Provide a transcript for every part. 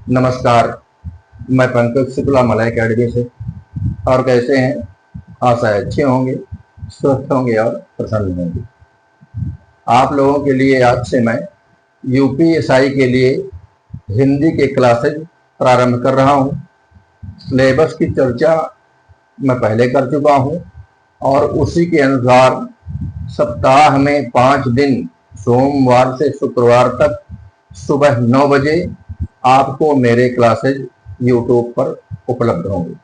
नमस्कार। मैं Pankaj Shukla Malay academy से। और कैसे हैं? आशा है अच्छे होंगे, स्वस्थ होंगे और प्रसन्न होंगे। आप लोगों के लिए आज से मैं यूपीएसआई के लिए हिंदी के क्लासेज प्रारंभ कर रहा हूं। सिलेबस की चर्चा मैं पहले कर चुका हूं और उसी के अनुसार सप्ताह में 5 दिन सोमवार से शुक्रवार तक सुबह 9 बजे आपको मेरे क्लासेज यूट्यूब पर उपलब्ध होंगे।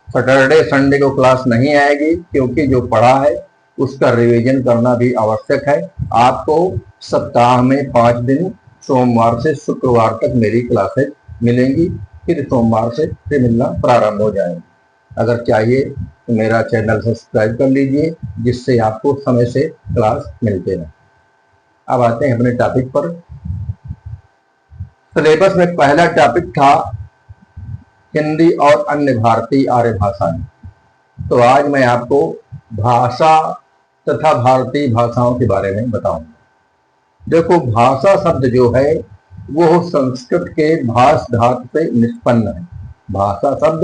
सैटरडे संडे को क्लास नहीं आएगी क्योंकि जो पढ़ा है उसका रिवीजन करना भी आवश्यक है। आपको सप्ताह में 5 दिन सोमवार से शुक्रवार तक मेरी क्लासेज मिलेंगी, फिर सोमवार से फिर मिलना प्रारंभ हो जाएंगे। अगर चाहिए तो मेरा चैनल सब्सक्राइब कर लीजिए, जिससे आपको समय से क्लास मिलते हैं। अब आते हैं अपने टॉपिक पर। सिलेबस में पहला टॉपिक था हिंदी और अन्य भारतीय आर्य भाषाएं। तो आज मैं आपको भाषा तथा भारतीय भाषाओं के बारे में बताऊंगा। देखो, भाषा शब्द जो है वो संस्कृत के भाष धातु से निष्पन्न है। भाषा शब्द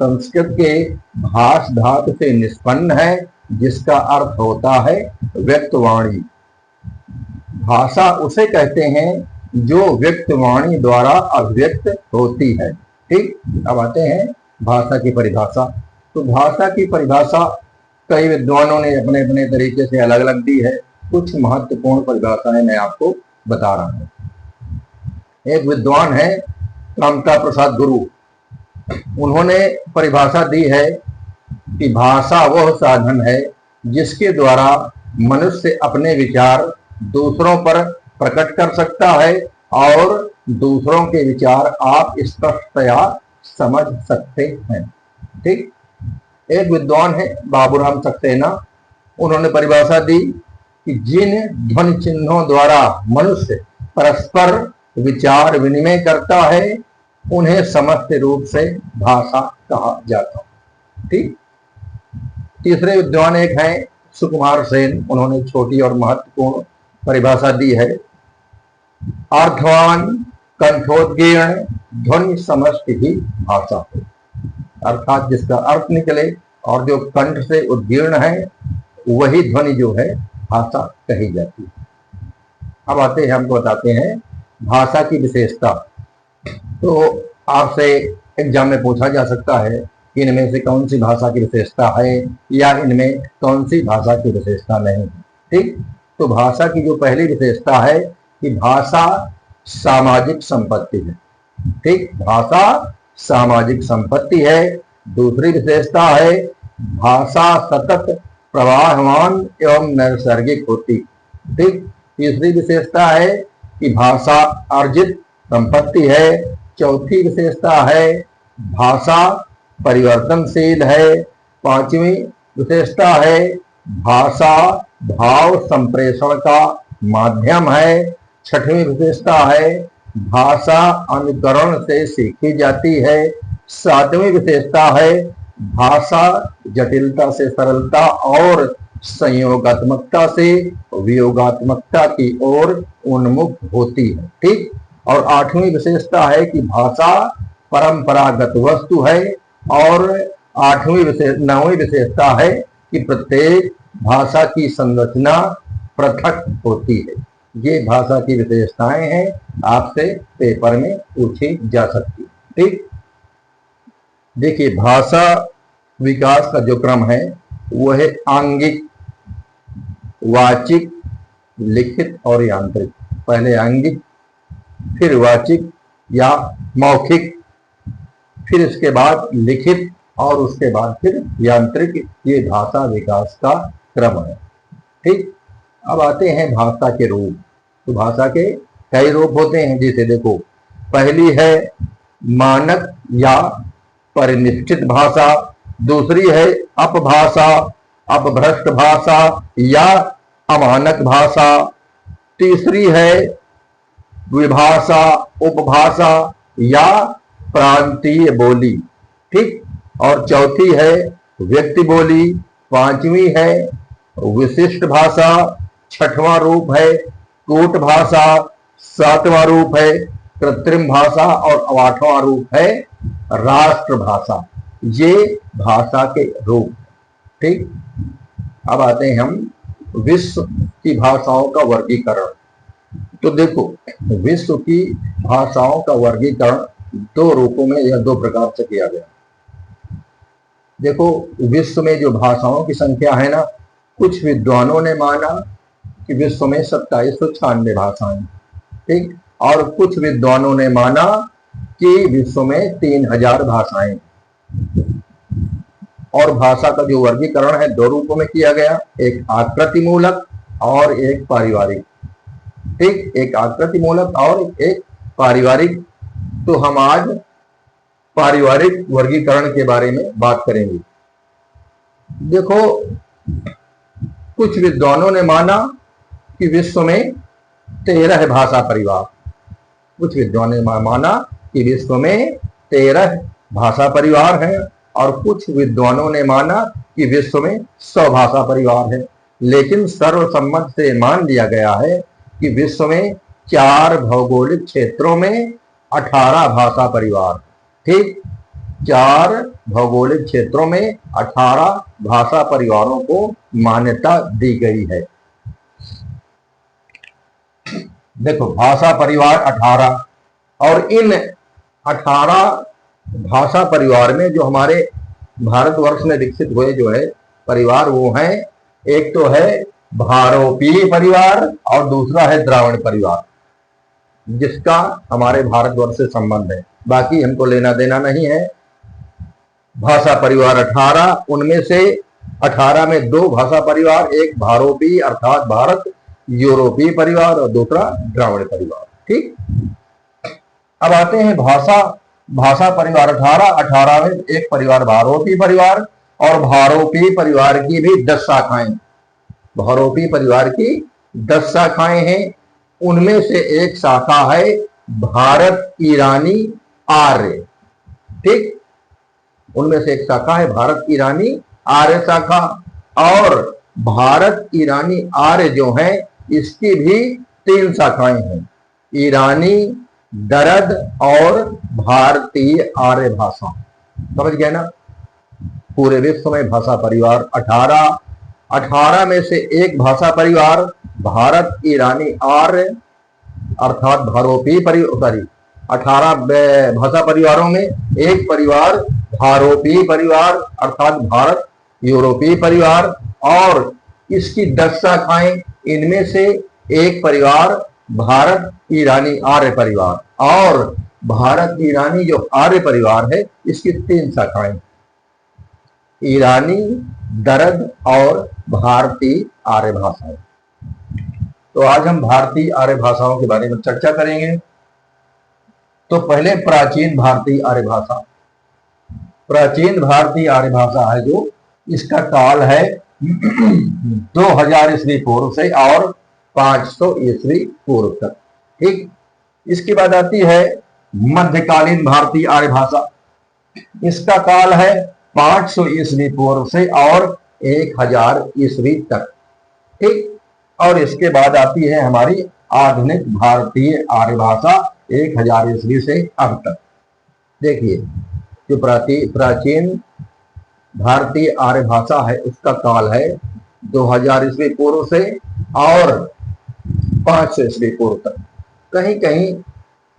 संस्कृत के भाष धातु से निष्पन्न है, जिसका अर्थ होता है व्यक्तवाणी। भाषा उसे कहते हैं जो व्यक्तवाणी द्वारा अभिव्यक्त होती है। ठीक, अब आते हैं भाषा की परिभाषा। तो भाषा की परिभाषा कई विद्वानों ने अपने अपने तरीके से अलग अलग दी है। कुछ महत्वपूर्ण परिभाषाएं मैं आपको बता रहा हूं। एक विद्वान है कामता प्रसाद गुरु। उन्होंने परिभाषा दी है कि भाषा वह साधन है जिसके द्वारा मनुष्य अपने विचार दूसरों पर प्रकट कर सकता है और दूसरों के विचार आप स्पष्टतया समझ सकते हैं। ठीक, एक विद्वान है बाबूराम सक्सेना। उन्होंने परिभाषा दी कि जिन ध्वनि चिन्हों द्वारा मनुष्य परस्पर विचार विनिमय करता है उन्हें समस्त रूप से भाषा कहा जाता है। ठीक, तीसरे विद्वान एक हैं सुकुमार सेन। उन्होंने छोटी और महत्वपूर्ण परिभाषा दी है। अर्थवान कंठोद्गीर्ण ध्वनि समष्टि ही भाषा है। अर्थात जिसका अर्थ निकले और जो कंठ से उद्गीर्ण है वही ध्वनि जो है भाषा कही जाती है। अब आते हैं, हमको बताते हैं भाषा की विशेषता। तो आपसे एग्जाम में पूछा जा सकता है कि इनमें से कौन सी भाषा की विशेषता है या इनमें कौन सी भाषा की विशेषता नहीं है। ठीक, तो भाषा की जो पहली विशेषता है कि भाषा सामाजिक संपत्ति है। ठीक, भाषा सामाजिक संपत्ति है। दूसरी विशेषता है भाषा सतत प्रवाहमान एवं नैसर्गिक होती। ठीक, तीसरी विशेषता है कि भाषा अर्जित संपत्ति है। चौथी विशेषता है भाषा परिवर्तनशील है। पांचवी विशेषता है भाषा भाव संप्रेषण का माध्यम है। छठवीं विशेषता है भाषा अनुकरण से सीखी जाती है। सातवीं विशेषता है भाषा जटिलता से सरलता और संयोगात्मकता से वियोगात्मकता की ओर उन्मुख होती है। ठीक, और आठवीं विशेषता है कि भाषा परंपरागत वस्तु है। और नौवीं विशेषता है कि प्रत्येक भाषा की संरचना पृथक होती है। ये भाषा की विशेषताएं हैं, आपसे पेपर में पूछी जा सकती है। ठीक, देखिए, भाषा विकास का जो क्रम है वो है आंगिक, वाचिक, लिखित और यांत्रिक। पहले आंगिक, फिर वाचिक या मौखिक, फिर इसके बाद लिखित और उसके बाद फिर यांत्रिक। ये भाषा विकास का क्रम है। ठीक, अब आते हैं भाषा के रूप। तो भाषा के कई रूप होते हैं। जैसे देखो, पहली है मानक या परिनिष्ठित भाषा। दूसरी है अपभाषा, अपभ्रष्ट भाषा या अमानक भाषा। तीसरी है विभाषा, उपभाषा या प्रांतीय बोली। ठीक, और चौथी है व्यक्ति बोली। पांचवी है विशिष्ट भाषा। छठवां रूप है कूट भाषा। सातवां रूप है कृत्रिम भाषा और आठवां रूप है राष्ट्रभाषा। ये भाषा के रूप। ठीक, अब आते हैं हम विश्व की भाषाओं का वर्गीकरण। तो देखो, विश्व की भाषाओं का वर्गीकरण दो रूपों में या दो प्रकार से किया गया। देखो, विश्व में जो भाषाओं की संख्या है ना, कुछ विद्वानों ने माना कि विश्व में 2796 भाषाएं, ठीक, और कुछ विद्वानों ने माना कि विश्व में 3000 भाषाएं। और भाषा का जो वर्गीकरण है दो रूपों में किया गया, एक आकृति मूलक और एक पारिवारिक। ठीक, एक आकृति मूलक और एक पारिवारिक। तो हम आज पारिवारिक वर्गीकरण के बारे में बात करेंगे। देखो, कुछ विद्वानों ने माना कि विश्व में 13 भाषा परिवार। कुछ विद्वानों ने माना कि विश्व में 13 भाषा परिवार हैं, और कुछ विद्वानों ने माना कि विश्व में 100 भाषा परिवार है। लेकिन सर्वसम्मत से मान लिया गया है कि विश्व में 4 भौगोलिक क्षेत्रों में 18 भाषा परिवार। ठीक, 4 भौगोलिक क्षेत्रों में 18 भाषा परिवारों को मान्यता दी गई है। देखो, भाषा परिवार 18, और इन 18 भाषा परिवार में जो हमारे भारतवर्ष में विकसित हुए जो है परिवार, वो हैं, एक तो है भारोपीय परिवार और दूसरा है द्राविड़ परिवार, जिसका हमारे भारतवर्ष से संबंध है। बाकी हमको लेना देना नहीं है। भाषा परिवार 18, उनमें से 18 में 2 भाषा परिवार, एक भारोपीय अर्थात भारत यूरोपीय परिवार और दूसरा द्राविड़ परिवार। ठीक, अब आते हैं भाषा परिवार 18 में एक परिवार भारोपीय परिवार, और भारोपीय परिवार की भी 10 शाखाएं। भारोपीय परिवार की 10 शाखाएं हैं। उनमें से एक शाखा है भारत ईरानी आर्य। ठीक, उनमें से एक शाखा है भारत ईरानी आर्य शाखा, और भारत ईरानी आर्य जो है इसकी भी 3 शाखाएं हैं, ईरानी, दरद और भारतीय आर्य भाषा। समझ गए ना? पूरे विश्व में भाषा परिवार 18 में से एक भाषा परिवार भारत ईरानी आर्य अर्थात भारोपीय परिवार, 18 भाषा परिवारों में एक परिवार भारोपीय परिवार अर्थात भारत यूरोपीय परिवार, और इसकी 10 शाखाएं। इनमें से एक परिवार भारत ईरानी आर्य परिवार, और भारत ईरानी जो आर्य परिवार है इसकी 3 शाखाएं, ईरानी, दरद और भारतीय आर्य भाषाएं। तो आज हम भारतीय आर्य भाषाओं के बारे में चर्चा करेंगे। तो पहले प्राचीन भारतीय आर्य भाषा। प्राचीन भारतीय आर्य भाषा है जो, इसका काल है 2000 ईस्वी पूर्व से और 500 ईस्वी पूर्व तक। ठीक, इसके बाद आती है मध्यकालीन भारतीय आर्य भाषा। इसका काल है 500 ईस्वी पूर्व से और 1000 ईस्वी तक। ठीक, और इसके बाद आती है हमारी आधुनिक भारतीय आर्य भाषा 1000 ईस्वी से अब तक। देखिए, जो प्राचीन भारतीय आर्य भाषा है उसका काल है 2000 ईस्वी पूर्व से और 500 ईस्वी पूर्व तक। कहीं कहीं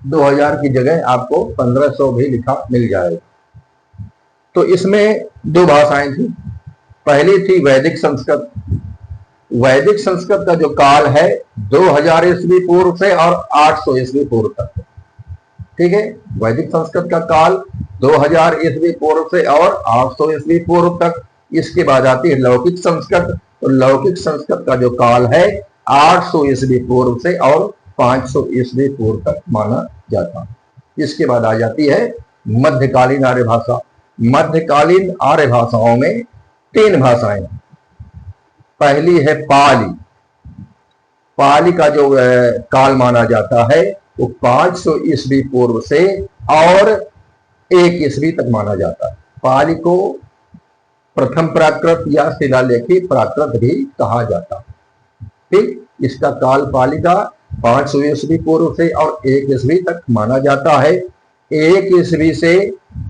2000 की जगह आपको 1500 भी लिखा मिल जाएगा। तो इसमें 2 भाषाएं थी। पहली थी वैदिक संस्कृत। वैदिक संस्कृत का जो काल है 2000 ईस्वी पूर्व से और 800 ईस्वी पूर्व तक। ठीक है, वैदिक संस्कृत का काल 2000 ईस्वी पूर्व से और 800 ईस्वी पूर्व तक। इसके बाद आती है लौकिक संस्कृत। तो लौकिक संस्कृत का जो काल है 800 ईस्वी पूर्व से और 500 ईस्वी पूर्व तक माना जाता। इसके बाद आ जाती है मध्यकालीन आर्य भाषा। मध्यकालीन आर्य भाषाओं में 3 भाषाएं। पहली है पाली। पाली का जो काल माना जाता है वो 500 ईस्वी पूर्व से और 1 ईस्वी तक माना जाता है। पाली को प्रथम प्राकृत या शिलालेखी प्राकृत भी कहा जाता है। ठीक, इसका काल पाली का 500 ईस्वी पूर्व से और 1 ईस्वी तक माना जाता है। 1 ईस्वी से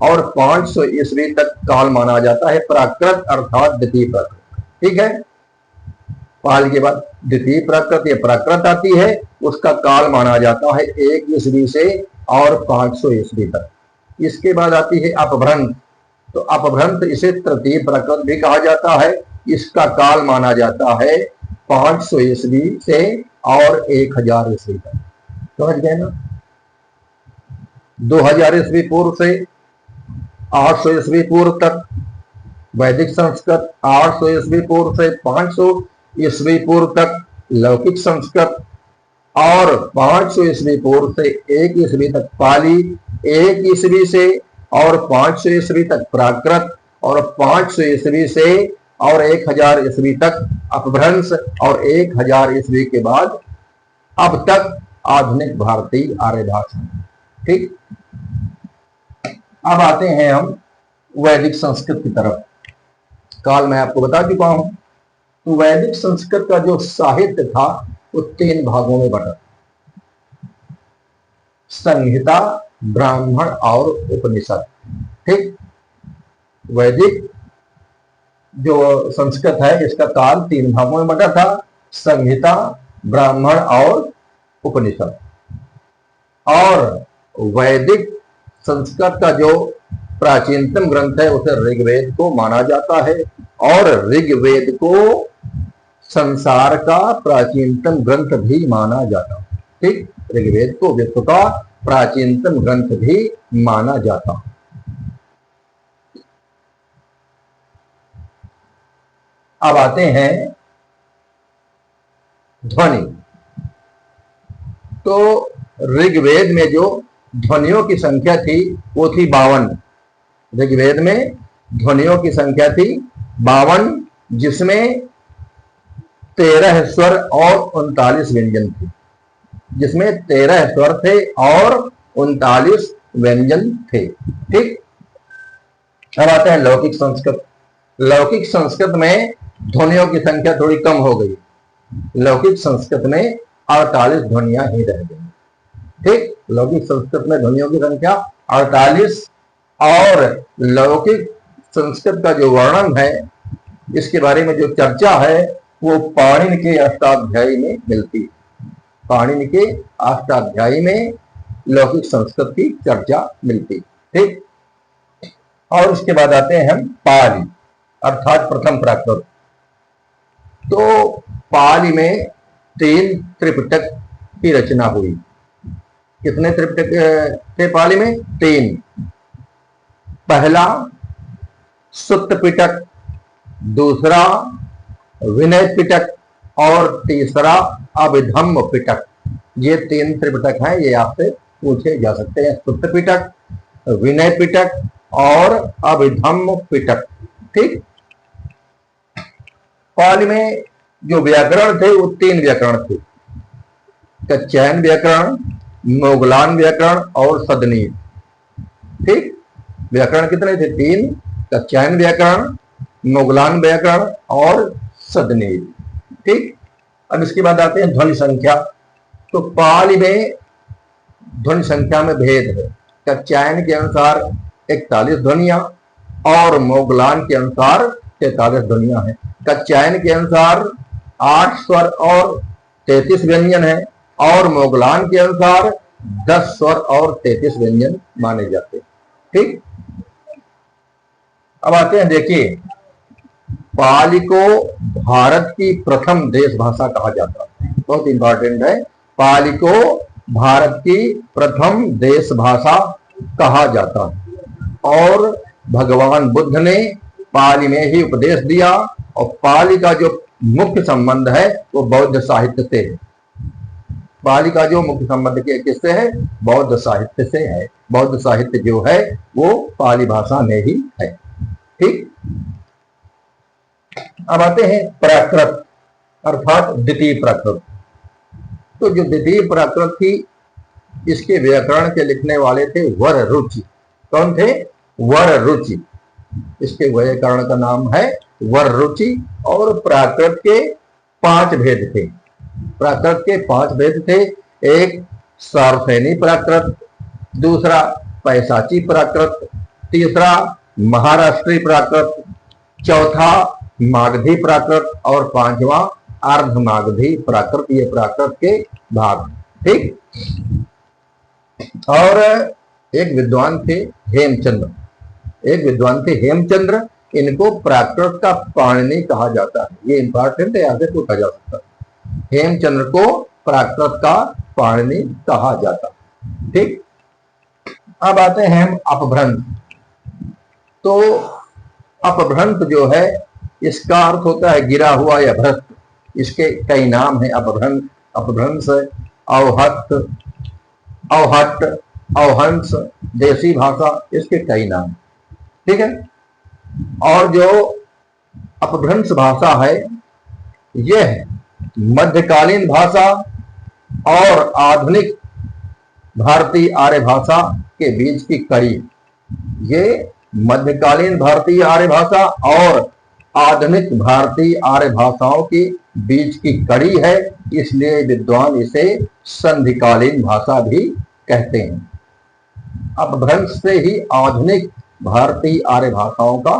और 500 ईस्वी तक काल माना जाता है प्राकृत अर्थात द्वितीय प्राकृत। ठीक है, पाल के बाद द्वितीय प्राकृत या प्राकृत आती है, उसका काल माना जाता है 1 ईस्वी से और 500 ईस्वी तक। इसके बाद आती है अपभ्रंश। तो अपभ्रंश इसे तृतीय प्राकृत भी कहा जाता है। इसका काल माना जाता है 500 ईस्वी से और 1000 ईस्वी तक। समझ गए ना? 2000 ईस्वी पूर्व से 800 ईस्वी पूर्व तक वैदिक संस्कृत, 800 ईस्वी पूर्व से 500 ईस्वी पूर्व तक लौकिक संस्कृत, और 500 ईस्वी पूर्व से 1 ईस्वी तक पाली, 1 ईस्वी से और 500 ईस्वी तक प्राकृत, और 500 ईस्वी से और 1000 ईस्वी तक अपभ्रंश, और 1000 ईस्वी के बाद अब तक आधुनिक भारतीय आर्य भाषा। ठीक, अब आते हैं हम वैदिक संस्कृत की तरफ। काल मैं आपको बता चुका हूं। तो वैदिक संस्कृत का जो साहित्य था वो 3 भागों में बटा, संहिता, ब्राह्मण और उपनिषद। ठीक, वैदिक जो संस्कृत है इसका काल 3 भागों में बटा था, संहिता, ब्राह्मण और उपनिषद। और वैदिक संस्कृत का जो प्राचीनतम ग्रंथ है उसे ऋग्वेद को माना जाता है, और ऋग्वेद को संसार का प्राचीनतम ग्रंथ भी माना जाता है। ठीक, ऋग्वेद को विश्व का प्राचीनतम ग्रंथ भी माना जाता है। अब आते हैं ध्वनि। तो ऋग्वेद में जो ध्वनियों की संख्या थी वो थी 52। ऋग्वेद में ध्वनियों की संख्या थी 52, जिसमें 13 स्वर और 39 व्यंजन थे। जिसमें 13 स्वर थे और 39 व्यंजन थे। ठीक, अब आते हैं लौकिक संस्कृत। लौकिक संस्कृत में ध्वनियों की संख्या थोड़ी कम हो गई। लौकिक संस्कृत में 48 ध्वनियां ही रह गई। ठीक, लौकिक संस्कृत में ध्वनियों की संख्या 48। और लौकिक संस्कृत का जो वर्णन है, इसके बारे में जो चर्चा है, वो पाणिनि के अष्टाध्यायी में मिलती है। पाणिनि के अष्टाध्यायी में लौकिक संस्कृत की चर्चा मिलती। ठीक, और उसके बाद आते हैं हम पाली अर्थात प्रथम प्राकृत। तो पाली में 3 त्रिपिटक की रचना हुई। कितने त्रिपिटक थे पाली में? 3। पहला सुत्त पिटक, दूसरा विनय पिटक और तीसरा अभिधम्म पिटक। ये 3 त्रिपिटक हैं, ये आपसे पूछे जा सकते हैं। सुत्त पिटक, विनय पिटक और अभिधम्म पिटक। ठीक, पाली में जो व्याकरण थे वो 3 व्याकरण थे, कच्छायन व्याकरण, मोगलान व्याकरण और सदनीय। ठीक, व्याकरण कितने थे? 3, कच्छायन व्याकरण, मोगलान व्याकरण और सदनीय। ठीक, अब इसके बाद आते हैं ध्वनि संख्या। तो पाली में ध्वनि संख्या में भेद है। कच्छायन के अनुसार 41 ध्वनियां और मोगलान के अनुसार 43 ध्वनियां हैं। कच्छायन के अनुसार 8 स्वर और 33 व्यंजन है, और मोगलान के अनुसार 10 स्वर और 33 व्यंजन माने जाते हैं। ठीक, अब आते हैं, देखिए, पाली को भारत की प्रथम देश भाषा कहा जाता है। बहुत इंपॉर्टेंट है, पाली को भारत की प्रथम देश भाषा कहा जाता है। और भगवान बुद्ध ने पाली में ही उपदेश दिया, और पाली का जो मुख्य संबंध है वो बौद्ध साहित्य से है। पाली का जो मुख्य संबंध किससे है? बौद्ध साहित्य से है। बौद्ध साहित्य जो है वो पाली भाषा में ही है। ठीक, अब आते हैं प्राकृत अर्थात द्वितीय प्राकृत। तो जो द्वितीय प्राकृत थी, इसके व्याकरण के लिखने वाले थे वररुचि। कौन थे? वररुचि। इसके व्याकरण का नाम है वररुचि। और प्राकृत के 5 भेद थे। प्राकृत के 5 भेद थे। एक सारसेनी प्राकृत, दूसरा पैसाची प्राकृत, तीसरा महाराष्ट्री प्राकृत, चौथा मागधी प्राकृत और पांचवा अर्ध मागधी प्राकृत। ये प्राकृत के भाग, ठीक। और एक विद्वान थे हेमचंद्र, इनको प्राकृत का पाणिनि कहा जाता है। ये इंपॉर्टेंट है, आगे पूछा जा सकता है। हेमचंद्र को प्राकृत का पाणिनि कहा जाता है, ठीक। अब आते हैं हम अपभ्रंश। तो अपभ्रंश जो है, इसका अर्थ होता है गिरा हुआ या भ्रष्ट। इसके कई नाम है अपभ्रंश, अवहट, अवहंस, देसी भाषा, इसके कई नाम, ठीक है। और जो अपभ्रंश भाषा है, यह मध्यकालीन भाषा और आधुनिक भारतीय आर्य भाषा के बीच की कड़ी। ये मध्यकालीन भारतीय आर्य भाषा और आधुनिक भारतीय आर्य भाषाओं के बीच की कड़ी है, इसलिए विद्वान इसे संधिकालीन भाषा भी कहते हैं। अपभ्रंश से ही आधुनिक भारतीय आर्य भाषाओं का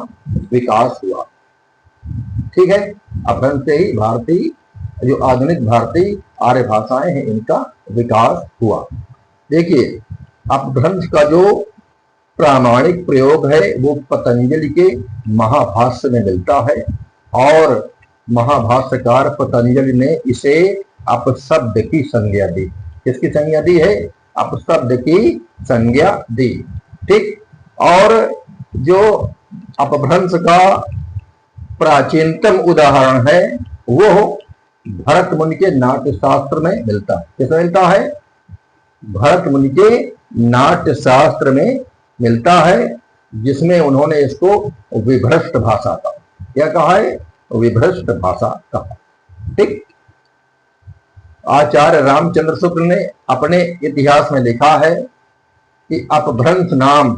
विकास हुआ, ठीक है। अपभ्रंश से ही भारतीय, जो आधुनिक भारतीय आर्य भाषाएं हैं, इनका विकास हुआ। देखिए, अपभ्रंश का जो प्रामाणिक प्रयोग है वो पतंजलि के महाभाष्य में मिलता है, और महाभाष्यकार पतंजलि ने इसे अपशब्द की संज्ञा दी। किसकी संज्ञा दी है? अपशब्द की संज्ञा दी, ठीक। और जो अपभ्रंश का प्राचीनतम उदाहरण है वो भरत मुनि के नाट्य शास्त्र में मिलता है। किसमें मिलता है? भरत मुनि के नाट्य शास्त्र में मिलता है, जिसमें उन्होंने इसको विभ्रष्ट भाषा कहा। क्या कहा है? विभ्रष्ट भाषा कहा, ठीक। आचार्य रामचंद्र शुक्ल ने अपने इतिहास में लिखा है कि अपभ्रंश नाम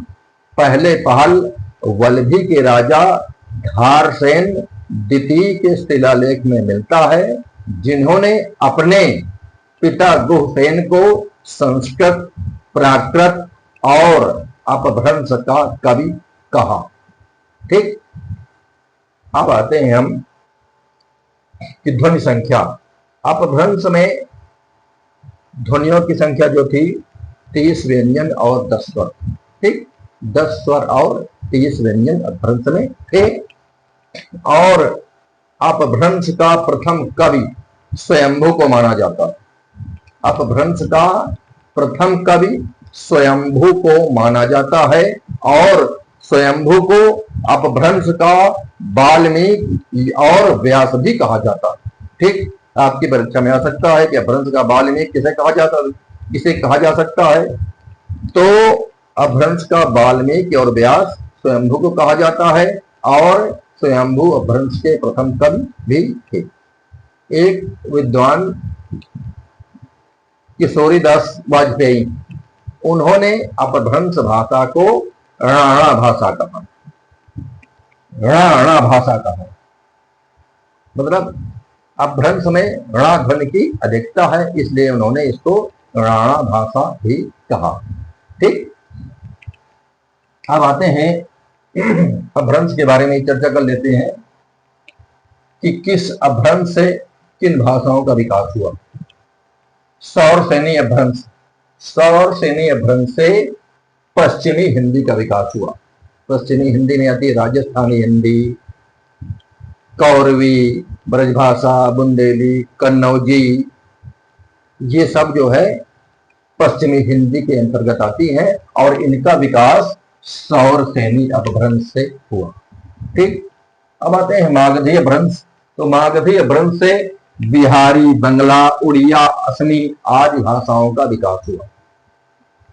पहले पहल वल्लभी के राजा धारसेन द्वितीय के शिलालेख में मिलता है, जिन्होंने अपने पिता गुहसेन को संस्कृत, प्राकृत और अपभ्रंश का कवि कहा, ठीक। अब आते हैं हम कि ध्वनि संख्या। अपभ्रंश में ध्वनियों की संख्या जो थी 30 व्यंजन और 10 स्वर, ठीक। 10 स्वर और 30 व्यंजन अपभ्रंश में थे। और अपभ्रंश का प्रथम कवि स्वयंभू को माना जाता है। अपभ्रंश का प्रथम कवि स्वयंभू को माना जाता है, और स्वयंभू को अपभ्रंश का वाल्मीकि और व्यास भी कहा जाता है, ठीक। आपकी परीक्षा में आ सकता है कि अपभ्रंश का वाल्मीकि किसे कहा जाता है, किसे कहा जा सकता है? तो अपभ्रंश का वाल्मीकि और व्यास स्वयंभू को कहा जाता है, और स्वयंभू अपभ्रंश के प्रथम कवि भी थे। एक विद्वान किशोरीदास वाजपेयी, उन्होंने अपभ्रंश भाषा को राणा भाषा कहा। राणा भाषा कहा मतलब अपभ्रंश में ऋणा ध्वनि की अधिकता है, इसलिए उन्होंने इसको राणा भाषा भी कहा, ठीक। अब आते हैं अपभ्रंश के बारे में चर्चा कर लेते हैं कि किस अपभ्रंश से किन भाषाओं का विकास हुआ। सौरसेनी अपभ्रंश, सौरसेनी अपभ्रंश से पश्चिमी हिंदी का विकास हुआ। पश्चिमी हिंदी में आती है राजस्थानी हिंदी, कौरवी, ब्रजभाषा, बुंदेली, कन्नौजी, ये सब जो है पश्चिमी हिंदी के अंतर्गत आती हैं, और इनका विकास सौरसेनी अपभ्रंश से हुआ, ठीक। अब आते हैं मागधी अपभ्रंश। तो मागधी अपभ्रंश से बिहारी, बंगला, उड़िया, असमी आदि भाषाओं का विकास हुआ।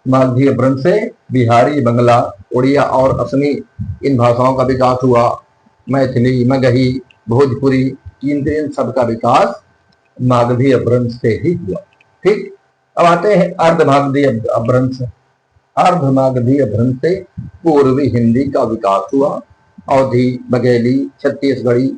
मागधी अपभ्रंश से बिहारी, बंगला, उड़िया और असमी इन भाषाओं का विकास हुआ। मैथिली, मगही, भोजपुरी, इन सब का विकास मागधी अपभ्रंश से ही हुआ, ठीक। अब आते हैं अर्धमागधी अपभ्रंश। अर्धमागधी अपभ्रंश से पूर्वी हिंदी का विकास हुआ। अवधी, बघेली, छत्तीसगढ़ी,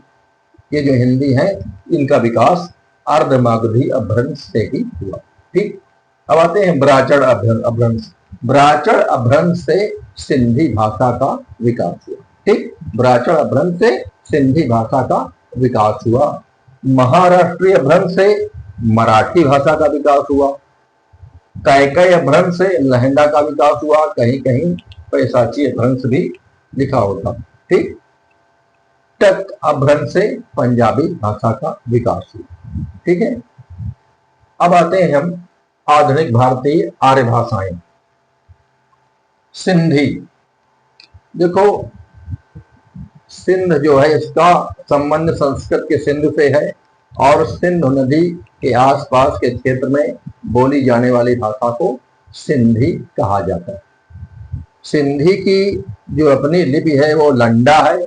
ये जो हिंदी है, इनका विकास अर्धमागधी अपभ्रंश से ही हुआ, ठीक। अब आते हैं ब्राचड़ अभ्रंश। ब्राचड़ अभ्रंश से सिंधी भाषा का विकास हुआ। ठीक, ब्राचड़ अभ्रंश से सिंधी भाषा का विकास हुआ। महाराष्ट्रीय अभ्रंश से मराठी भाषा का विकास हुआ। कैकय अभ्रंश से लहंदा का विकास हुआ। कहीं कहीं पैसाची अभ्रंश भी लिखा होता। ठीक, टक अभ्रंश से पंजाबी भाषा का विकास हुआ। ठीक है, अब आते हैं हम आधुनिक भारतीय आर्य भाषाएं। सिंधी, देखो सिंध जो है इसका संबंध संस्कृत के सिंधु से है और सिंधु नदी के आसपास के क्षेत्र में बोली जाने वाली भाषा को सिंधी कहा जाता है। सिंधी की जो अपनी लिपि है वो लंडा है,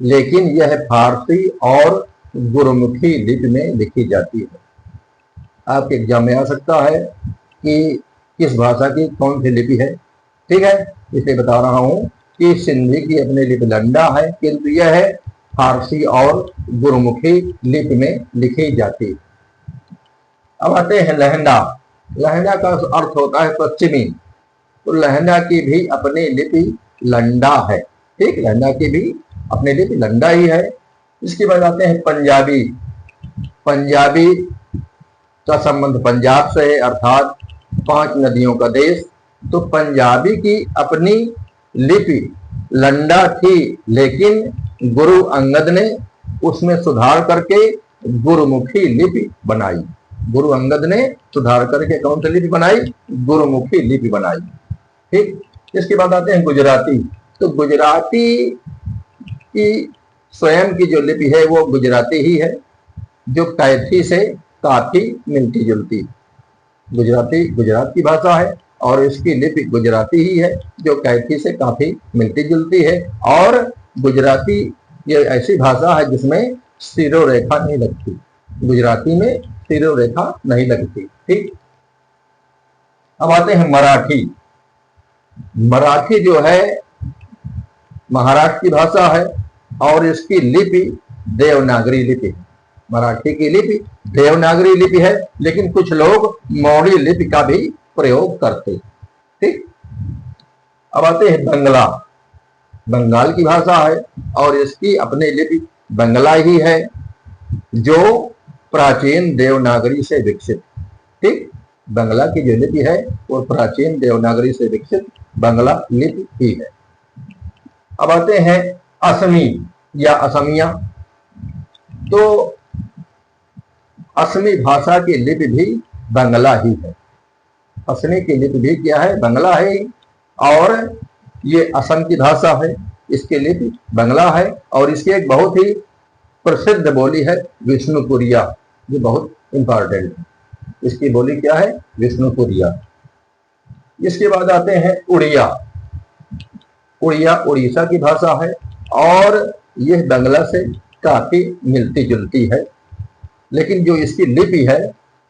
लेकिन यह फारसी और गुरमुखी लिपि में लिखी जाती है। आपके एग्जाम में आ सकता है कि किस भाषा की कौन सी लिपि है। ठीक है, इसे बता रहा हूं कि सिंधी की अपनी लिपि लंडा है, किंतु यह है फारसी और गुरमुखी लिपि में लिखी जाती है। अब आते हैं लहंदा। लहंदा का अर्थ होता है पश्चिमी, तो लहंदा की भी अपनी लिपि लंडा है। ठीक, लहंदा की भी अपनी लिपि लंडा ही है। इसके बाद आते हैं पंजाबी। पंजाबी का संबंध पंजाब से है, अर्थात 5 नदियों का देश। तो पंजाबी की अपनी लिपि लंडा थी, लेकिन गुरु अंगद ने उसमें सुधार करके गुरुमुखी लिपि बनाई। गुरु अंगद ने सुधार करके कौन सी लिपि बनाई? गुरुमुखी लिपि बनाई। ठीक, इसके बाद आते हैं गुजराती। तो गुजराती की स्वयं की जो लिपि है वो गुजराती ही है, जो कैथी से काफी मिलती जुलती। गुजराती गुजरात की भाषा है और इसकी लिपि गुजराती ही है, जो कैथी से काफी मिलती जुलती है। और गुजराती ये ऐसी भाषा है जिसमें सिरो रेखा नहीं लगती। गुजराती में सिरो रेखा नहीं लगती। ठीक, अब आते हैं मराठी। मराठी जो है महाराष्ट्र की भाषा है और इसकी लिपि देवनागरी लिपि है। मराठी की लिपि देवनागरी लिपि है, लेकिन कुछ लोग मौर्य लिपि का भी प्रयोग करते। ठीक, अब आते हैं बंगला। बंगाल की भाषा है और इसकी अपनी लिपि बंगला ही है, जो प्राचीन देवनागरी से विकसित। ठीक, बंगला की जो लिपि है वो प्राचीन देवनागरी से विकसित बंगला लिपि ही है। अब आते हैं असमी या असमिया। तो असमी भाषा की लिपि भी बंगला ही है। असमी की लिपि भी क्या है? बंगला है। और ये असम की भाषा है, इसकी लिपि बंगला है और इसकी एक बहुत ही प्रसिद्ध बोली है विष्णुपुरिया, जो बहुत इंपॉर्टेंट है। इसकी बोली क्या है? विष्णुपुरिया। इसके बाद आते हैं उड़िया। उड़िया उड़ीसा की भाषा है और यह बंगला से काफी मिलती जुलती है, लेकिन जो इसकी लिपि है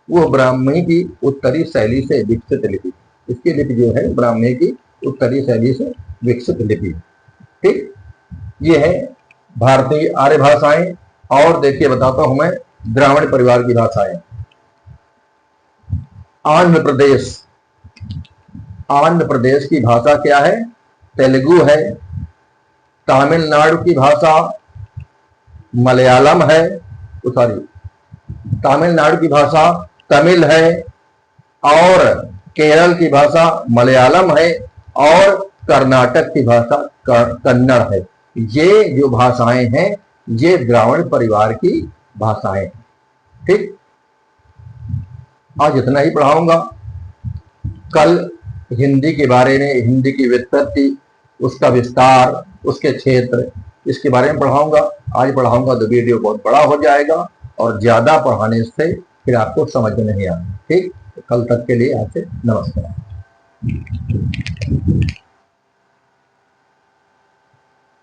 वो ब्राह्मी की उत्तरी शैली से विकसित लिपि। इसकी लिपि जो है ब्राह्मी की उत्तरी शैली से विकसित लिपि। ठीक, ये है भारतीय आर्य भाषाएं। और देखिए बताता हूं मैं द्राविड़ परिवार की भाषाएं। आंध्र प्रदेश। आंध्र प्रदेश की भाषा क्या है? तेलुगु है। तमिलनाडु की भाषा मलयालम है, तमिलनाडु की भाषा तमिल है और केरल की भाषा मलयालम है और कर्नाटक की भाषा कन्नड़ है। ये जो भाषाएं हैं ये द्राविड़ परिवार की भाषाएं। ठीक, आज इतना ही पढ़ाऊंगा। कल हिंदी के बारे में, हिंदी की व्युत्पत्ति, उसका विस्तार, उसके क्षेत्र, इसके बारे में पढ़ाऊंगा। आज पढ़ाऊंगा तो वीडियो बहुत बड़ा हो जाएगा और ज्यादा पढ़ाने से फिर आपको समझ में नहीं आएगा। ठीक, कल तक के लिए आपसे नमस्कार।